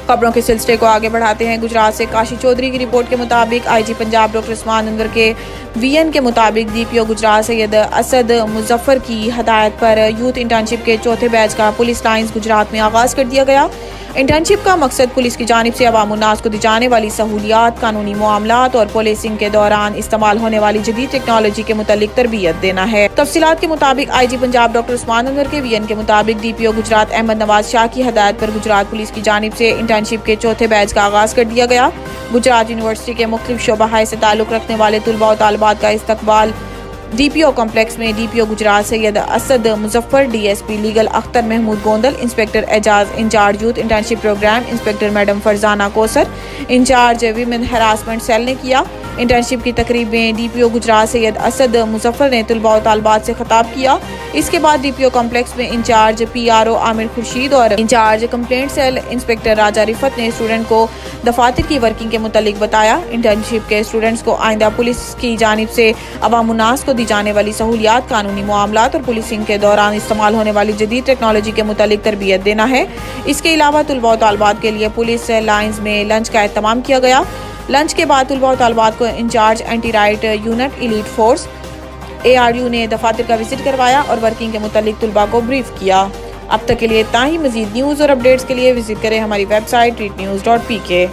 खबरों के सिलसिले को आगे बढ़ाते हैं। गुजरात से काशी चौधरी की रिपोर्ट के मुताबिक आईजी पंजाब डॉक्टर उस्मान अनवर के वीएन के मुताबिक डीपीओ गुजरात सैयद असद मुजफ्फर की हदायत पर यूथ इंटर्नशिप के चौथे बैच का पुलिस लाइंस गुजरात में आगाज कर दिया गया। इंटर्नशिप का मकसद पुलिस की जानिब से अवाम उन्नास को दी जाने वाली सहूलियात, कानूनी मामलात और पुलिसिंग के दौरान इस्तेमाल होने वाली जदीद टेक्नोलॉजी के मुतालिक तरबियत देना है। तफसीलात के मुताबिक आईजी पंजाब डॉक्टर उस्मान अनवर के वीएन के मुताबिक डीपीओ गुजरात अहमद नवाज शाह की हदायत पर गुजरात पुलिस की जानिब से इंटर्नशिप के चौथे बैच का आगाज कर दिया गया। गुजरात यूनिवर्सिटी के मुख्तलिफ शोबा से ताल्लुक रखने वाले तुलबा और तालिबात का इस्तकबाल डीपीओ कॉम्प्लेक्स में DPO Gujrat Syed Asad Muzaffar, DSP legal Akhtar Mahmood Gondal, inspector Ejaz incharge youth internship programme, inspector madam Farzana Kausar incharge women harassment cell ने किया। इंटर्नशिप की तकरीब में डीपीओ गुजरात सैयद असद मुजफ्फर ने तुलबा और तालिबात से खिताब किया। इसके बाद डीपीओ कॉम्प्लेक्स में इंचार्ज पीआरओ आमिर खुर्शीद और incharge complaint cell inspector Raja Rifat ने स्टूडेंट को दफातर की वर्किंग के मुतालिक बताया। इंटर्नशिप के स्टूडेंट्स को आइंदा पुलिस की जानिब से अवाम उन्नास को दी जाने वाली सहूलियात, कानूनी मामलात और पुलिसिंग के दौरान इस्तेमाल होने वाली जदीद टेक्नोलॉजी के मुतालिक तरबियत देना है। इसके अलावा तुलबा और तालिबात के लिए पुलिस लाइन्स में लंच का एहतमाम किया गया। लंच के बाद तुलबा और तालिबात को incharge anti riot unit elite force ARU ने दफातर का विजिट करवाया और वर्किंग के मुतालिक तुलबा को ब्रीफ किया। अब तक के लिए इतना ही। मजीद न्यूज़ और अपडेट्स के लिए विजिट करें हमारी वेबसाइट readnews.pk।